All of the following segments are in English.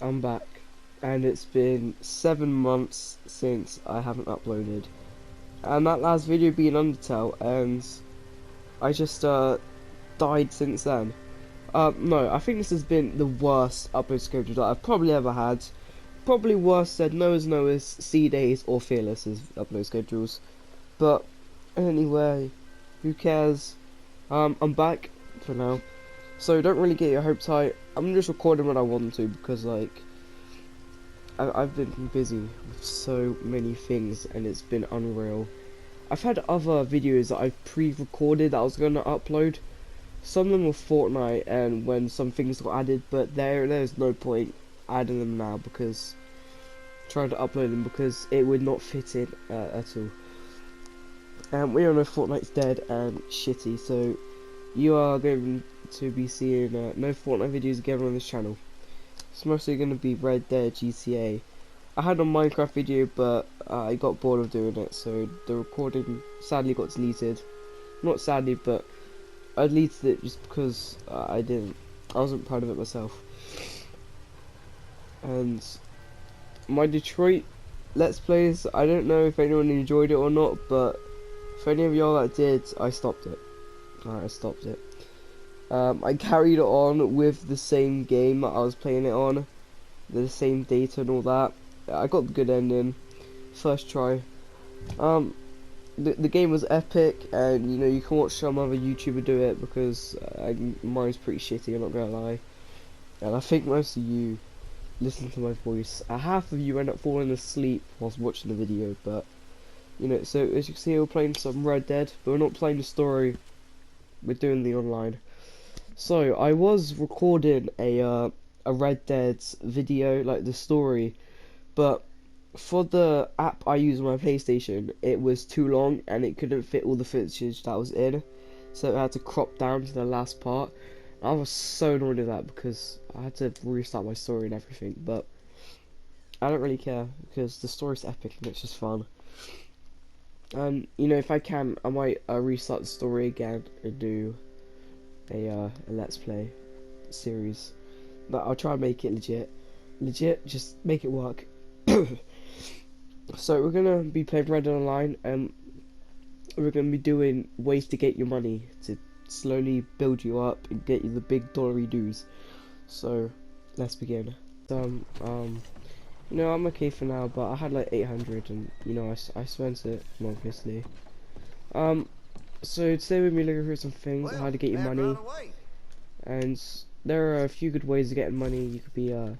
I'm back, and it's been 7 months since I haven't uploaded. And that last video being Undertale, and I just died since then. No, I think this has been the worst upload schedule that I've probably ever had. Probably worse than Noah's, C Days, or Fearless's upload schedules. But anyway, who cares? I'm back for now, so don't really get your hopes high. I'm just recording when I want to because I've been busy with so many things and it's been unreal. I've had other videos that I've pre-recorded that I was going to upload. Some of them were Fortnite and when some things got added, but there's no point adding them now because trying to upload them because it would not fit in at all. And we all know Fortnite's dead and shitty, so you are going to be seeing no Fortnite videos again on this channel. It's mostly going to be Red Dead, GTA. I had a Minecraft video, but I got bored of doing it, so the recording sadly got deleted. Not sadly, but I deleted it just because I wasn't proud of it myself. And my Detroit Let's Plays, I don't know if anyone enjoyed it or not, but for any of y'all that did, I stopped it. Alright, I stopped it. I carried it on with the same game that I was playing it on, the same data and all that. I got the good ending, first try. The game was epic, and you know you can watch some other YouTuber do it because mine's pretty shitty. I'm not gonna lie, and I think most of you listen to my voice. Half of you end up falling asleep whilst watching the video, but you know. So as you can see, we're playing some Red Dead, but we're not playing the story. We're doing the online. So I was recording a Red Dead video, like the story, but for the app I use on my PlayStation, it was too long and it couldn't fit all the footage that was in, so I had to crop down to the last part. I was so annoyed at that because I had to restart my story and everything, but I don't really care because the story's epic and it's just fun. And you know, if I can, I might restart the story again and do a Let's Play series, but I'll try and make it legit, just make it work. So we're gonna be playing Red Dead Online, and we're gonna be doing ways to get your money to slowly build you up and get you the big dollary dues. So let's begin. You know, I'm okay for now, but I had like 800, and you know, I spent it obviously. So today we're gonna be looking through some things on how to get your money, and there are a few good ways of getting money. You could be a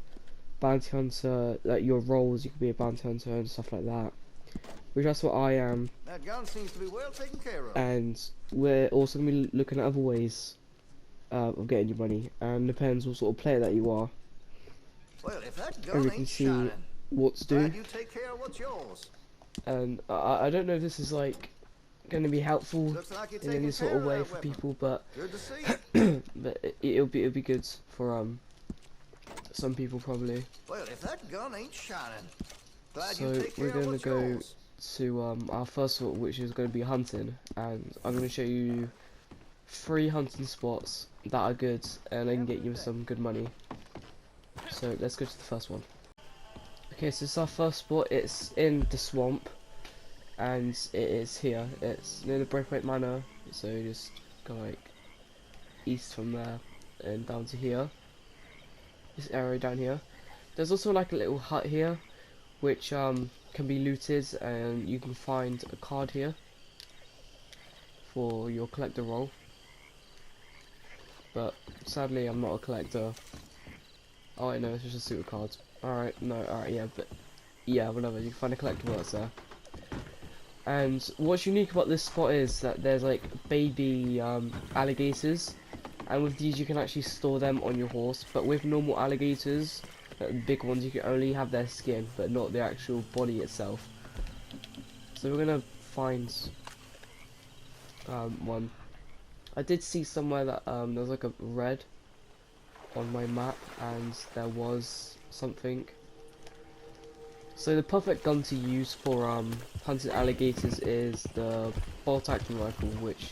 bounty hunter, like your roles, you could be a bounty hunter and stuff like that, which that's what I am. That gun seems to be well taken care of. And we're also gonna be looking at other ways of getting your money, and depends what sort of player that you are. Well, if that gun And we ain't can see shining, what to do. glad you take care of what's yours. And I don't know if this is like going to be helpful Looks like you're in any taking sort care of of way that for weapon. people, but Good to see. but it'll be good for some people probably. Well, if that gun ain't shining, glad So you take care we're of gonna what's go yours. to our first spot, which is going to be hunting, and I'm going to show you 3 hunting spots that are good and I can get you some good money. So let's go to the first one. Okay, so it's our first spot. It's in the swamp, and it is here. It's near the Breakaway Manor, so just go like east from there and down to here. This area down here. There's also like a little hut here, which can be looted, and you can find a card here for your collector role. But sadly, I'm not a collector. Oh, I know, it's just a suit of cards. Alright, no, alright, yeah, but yeah, whatever. You can find a collectible that's there. And what's unique about this spot is that there's like baby alligators, and with these you can actually store them on your horse. But with normal alligators, big ones, you can only have their skin, but not the actual body itself. So we're gonna find one. I did see somewhere that there was like a red on my map, and there was something. So the perfect gun to use for hunting alligators is the bolt action rifle, which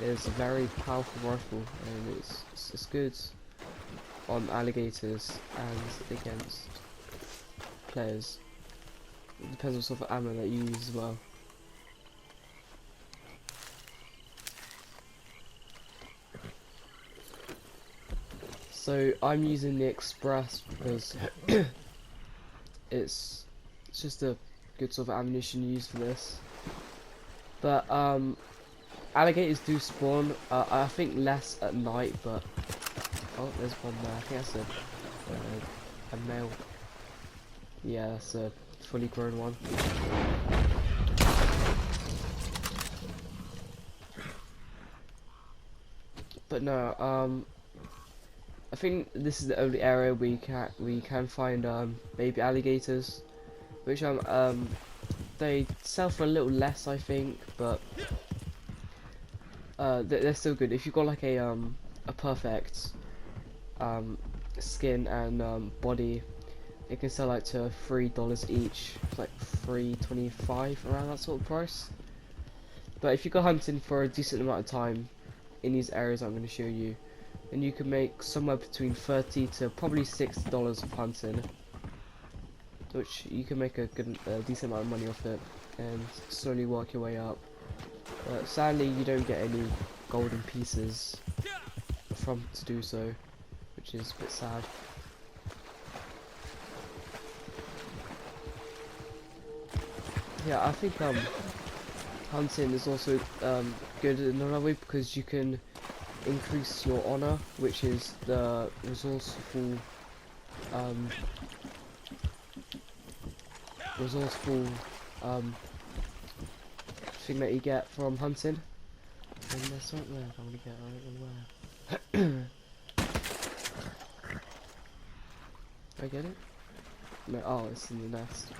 is a very powerful rifle, and it's good. on alligators and against players. It depends what sort of ammo that you use as well. So I'm using the Express because it's just a good sort of ammunition used for this. But alligators do spawn. I think less at night, but oh, there's one there. I think that's a male. Yeah, that's a fully grown one. But no, I think this is the only area we can find baby alligators, which they sell for a little less, I think, but they're still good. If you've got like a perfect skin and body, it can sell like to $3 each, like $3.25 around that sort of price. But if you go hunting for a decent amount of time in these areas I'm going to show you, then you can make somewhere between $30 to probably $60 of hunting, which you can make a good, decent amount of money off it and slowly work your way up. But sadly, you don't get any golden pieces from to do so, which is a bit sad. Yeah, I think hunting is also good in another way because you can increase your honor, which is the resourceful thing that you get from hunting. And there's something there I want to get, I don't know where. I get it? No, oh, it's in the nest.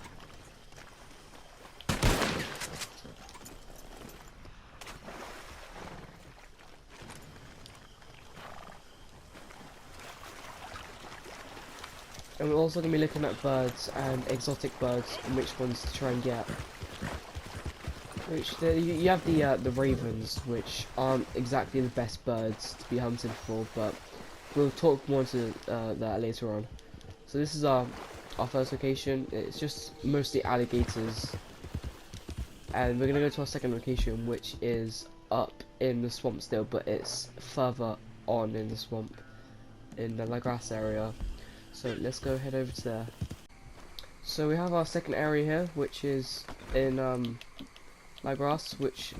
And we're also going to be looking at birds and exotic birds and which ones to try and get. You have the ravens, which aren't exactly the best birds to be hunted for, but we'll talk more to that later on. So this is our first location. It's just mostly alligators, and we're going to go to our second location, which is up in the swamp still, but it's further on in the swamp, in the La Grasse area. So let's go head over to there. So we have our second area here, which is in La Grasse, which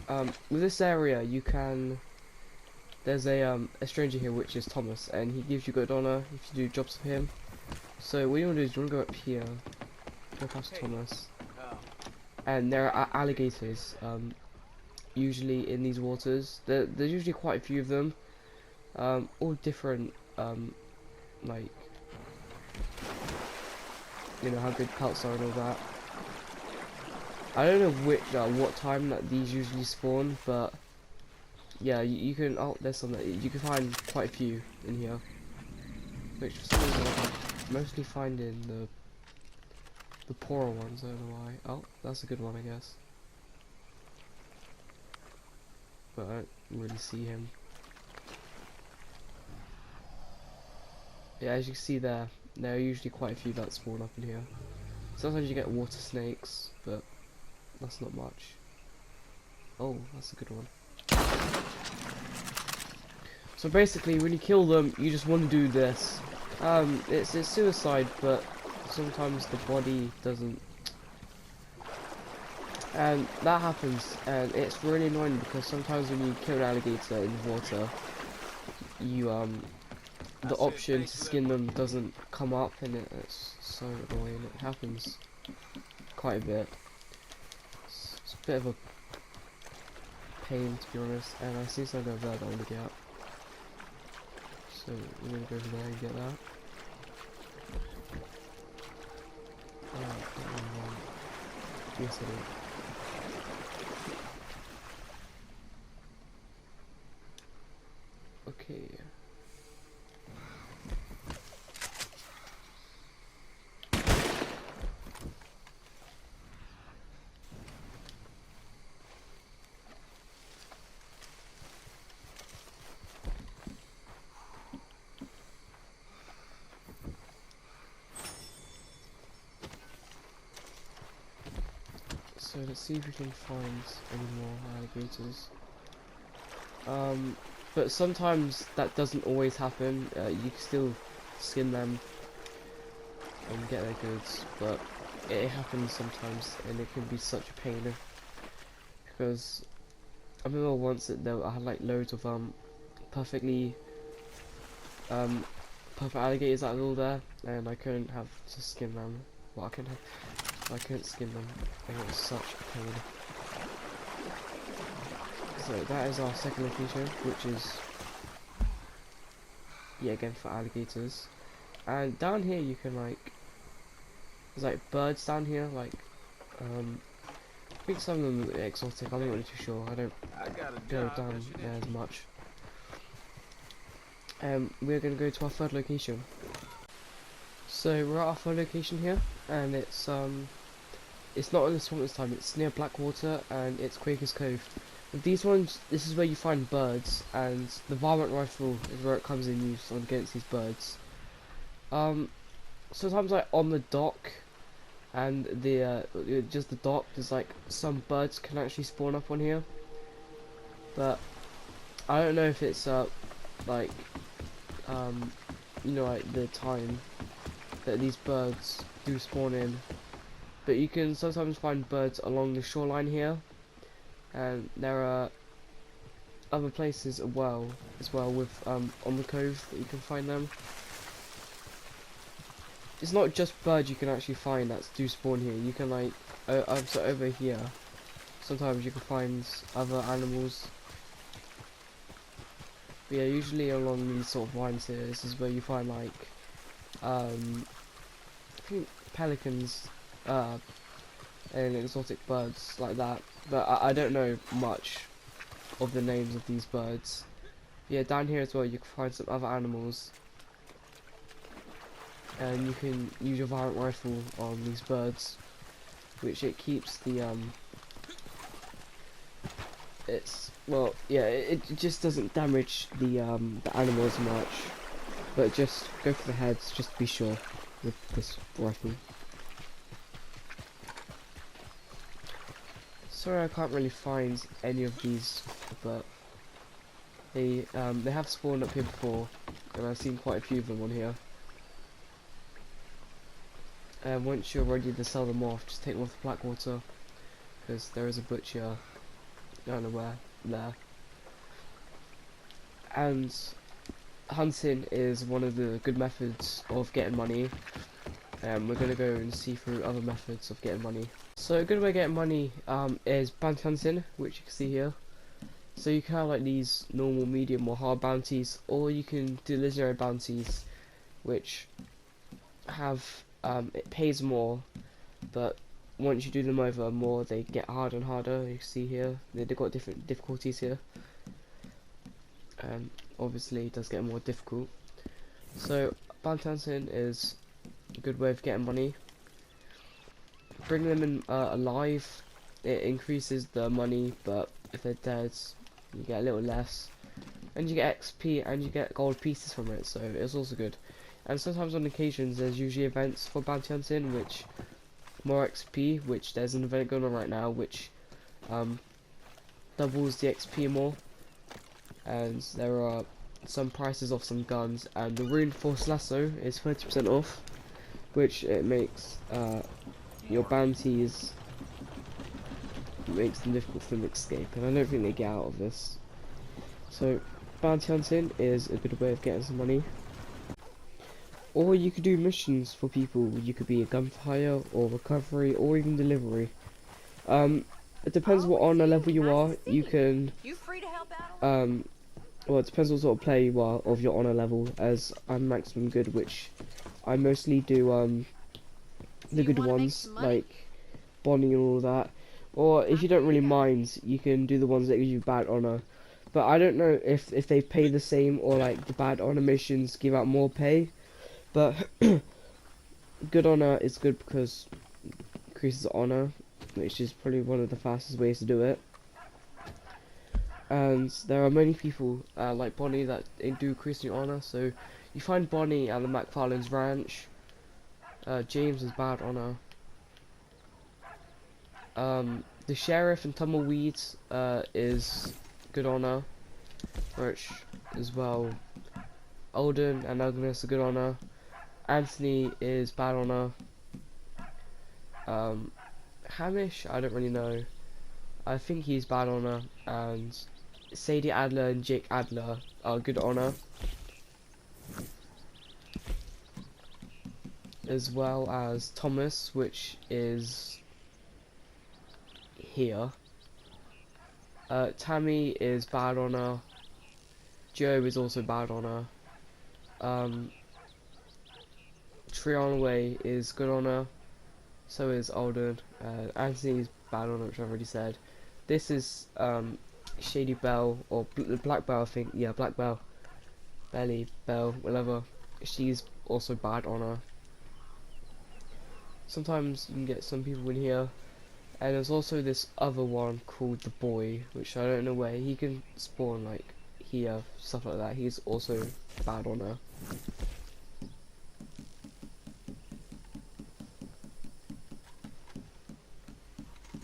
with this area you can, there's a stranger here, which is Thomas, and he gives you good honor if you do jobs for him. So what you want to do is you want to go up here, go past Thomas, and there are alligators usually in these waters. There's usually quite a few of them, all different, like, you know, how good pelts are and all that. I don't know what time that these usually spawn, but yeah, you can. Oh, there's some that you can find quite a few in here, which for some reason I mostly find in the poorer ones. I don't know why. Oh, that's a good one, I guess, but I don't really see him. Yeah, as you can see there are usually quite a few that spawn up in here. Sometimes you get water snakes, but that's not much. Oh, that's a good one. So basically, when you kill them, you just want to do this. It's suicide, but sometimes the body doesn't. And that happens, and it's really annoying because sometimes when you kill an alligator in the water, you the option to skin them doesn't come up, and it's so annoying. It happens quite a bit. It's a bit of a pain, to be honest, and I see something over there that I want to get. So we're going to go over there and get that. Yes, I do. Okay. So let's see if we can find any more alligators. But sometimes that doesn't always happen. You can still skin them and get their goods, but it happens sometimes, and it can be such a pain. Because I remember once that I had like loads of perfectly perfect alligators that were all there, and I couldn't have to skin them. Well, I couldn't skin them, and it was such a pain. So that is our second location, which is yeah again for alligators. And down here you can like there's like birds down here, like I think some of them are exotic. I'm not really too sure. I don't go down there as much. We're gonna go to our third location. So we're at our third location here, and it's not in the swamp this time. It's near Blackwater, and it's Quaker's Cove. With these ones, this is where you find birds, and the varmint rifle is where it comes in use against these birds. Sometimes like on the dock, and just the dock, there's like some birds can actually spawn up on here, but I don't know if it's like you know, like the time that these birds do spawn in. But you can sometimes find birds along the shoreline here, and there are other places as well with on the cove that you can find them. It's not just birds you can actually find that do spawn here. You can like so over here sometimes you can find other animals. But yeah, usually along these sort of lines here, this is where you find like I think pelicans and exotic birds like that, but I don't know much of the names of these birds. Yeah, down here as well you can find some other animals, and you can use your varmint rifle on these birds, which it keeps the it just doesn't damage the animals much, but just go for the heads just to be sure with this rifle. Sorry I can't really find any of these, but they have spawned up here before, and I've seen quite a few of them on here. And once you're ready to sell them off, just take them off the Blackwater, because there is a butcher, I don't know where, there. And hunting is one of the good methods of getting money. We're going to go and see through other methods of getting money. So a good way of getting money is bounty hunting, which you can see here. So you can have like these normal, medium or hard bounties, or you can do legendary bounties, which have it pays more, but once you do them over more, they get harder and harder. You can see here they've got different difficulties here, and obviously it does get more difficult. So bounty hunting is a good way of getting money. Bring them in alive, it increases the money, but if they're dead you get a little less, and you get XP and you get gold pieces from it, so it's also good. And sometimes on occasions there's usually events for bounty hunting, which more XP, which there's an event going on right now which doubles the XP more, and there are some prices off some guns, and the reinforced lasso is 30% off, which it makes your bounties, makes them difficult for them to escape, and I don't think they get out of this. So bounty hunting is a good way of getting some money. Or you could do missions for people. You could be a gunfire or recovery or even delivery. It depends what honor level you are. You can well, it depends what sort of player you are of your honor level, as I'm maximum good, which I mostly do the good ones like Bonnie and all that. Or if you don't really mind, you can do the ones that give you bad honor. But I don't know if they pay the same, or like the bad honor missions give out more pay. But good honor is good because it increases honor, which is probably one of the fastest ways to do it. And there are many people like Bonnie that do increase your honor. So you find Bonnie at the McFarlane's ranch. James is bad honor. The Sheriff and Tumbleweed is good honor, which as well. Alden and Agnes are good honor. Anthony is bad honor. Hamish, I don't really know. I think he's bad honor, and Sadie Adler and Jake Adler are good honor, as well as Thomas, which is here. Tammy is bad honor. Joe is also bad honor. Trianway is good honor. So is Alden. Anthony's bad honor, which I've already said. This is Shady Belle, or Black Belle, I think. Yeah, Black Belle. Belly Belle, whatever. She's also bad honor. Sometimes you can get some people in here. And there's also this other one called the Boy, which I don't know where he can spawn, like here, stuff like that. He's also bad honor.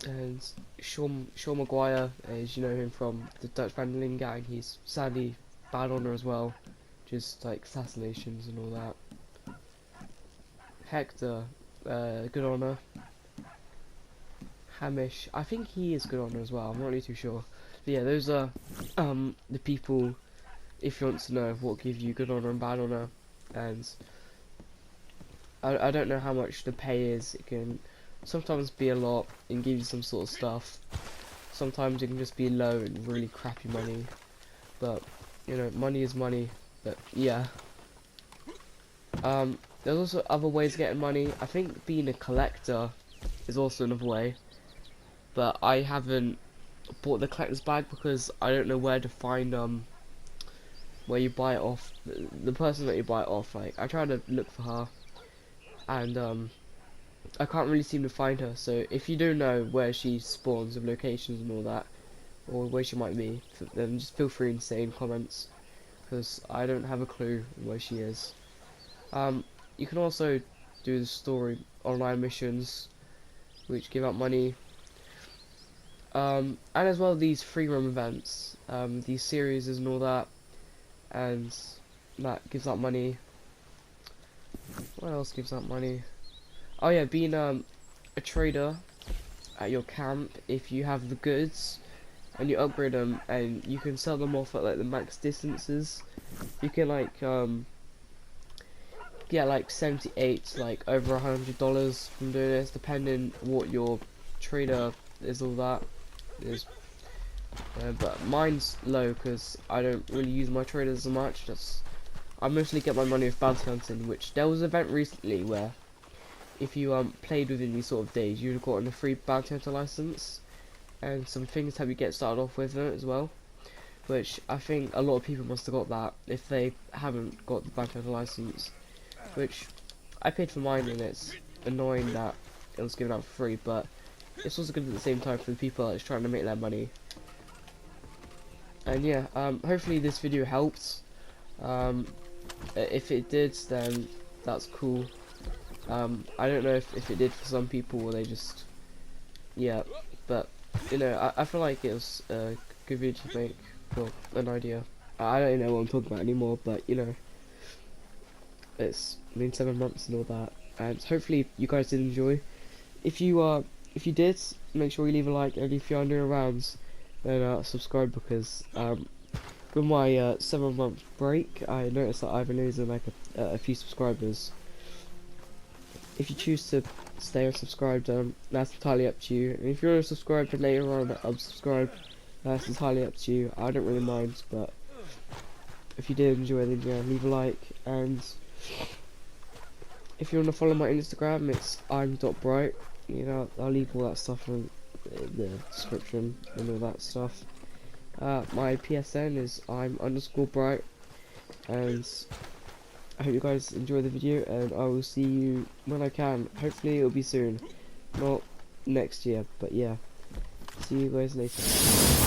And Sean Maguire, as you know him from the Dutch Vanderlyn gang, he's sadly bad honor as well, just like assassinations and all that. Hector, good honor. Hamish, I think he is good honor as well, I'm not really too sure. But yeah, those are the people, if you want to know what give you good honor and bad honor. And I don't know how much the pay is. It can sometimes be a lot and give you some sort of stuff. Sometimes it can just be low and really crappy money. But you know, money is money. But yeah. There's also other ways of getting money. I think being a collector is also another way. But I haven't bought the collector's bag because I don't know where to find where you buy it off. The person that you buy it off, like I tried to look for her and I can't really seem to find her. So if you do know where she spawns and locations and all that, or where she might be, then just feel free and say in comments, because I don't have a clue where she is. You can also do the story online missions, which give out money. And as well these free roam events, these series and all that, and that gives out money. What else gives out money? Oh yeah, being a trader at your camp, if you have the goods and you upgrade them and you can sell them off at like the max distances, you can like get like 78, like over $100 from doing this, depending what your trader is, all that is. But mine's low because I don't really use my traders as much. I mostly get my money with bounty hunting, which there was an event recently where if you played within these sort of days, you'd have gotten a free bounty hunter license and some things to help you get started off with it as well. Which I think a lot of people must have got that if they haven't got the bounty hunter license. Which I paid for mine, and it's annoying that it was given out for free, but it's also good at the same time for the people that's trying to make their money. And yeah, hopefully this video helped. If it did, then that's cool. I don't know if it did for some people, or they just, yeah, but you know, I feel like it was a good video to make for an idea. I don't know what I'm talking about anymore, but you know, it's been 7 months and all that, and hopefully you guys did enjoy. If you did, make sure you leave a like, and if you are new around, then subscribe, because with my 7-month break, I noticed that I've been losing like a few subscribers. If you choose to stay unsubscribed, that's entirely up to you. And if you want to subscribe and later on unsubscribe, that's entirely up to you. I don't really mind, but if you did enjoy, then yeah, leave a like. And if you want to follow my Instagram, it's I'm.bright. You know, I'll leave all that stuff in the description and all that stuff. My PSN is I'm_bright, and I hope you guys enjoy the video, and I will see you when I can. Hopefully it'll be soon, not next year, but yeah. See you guys later.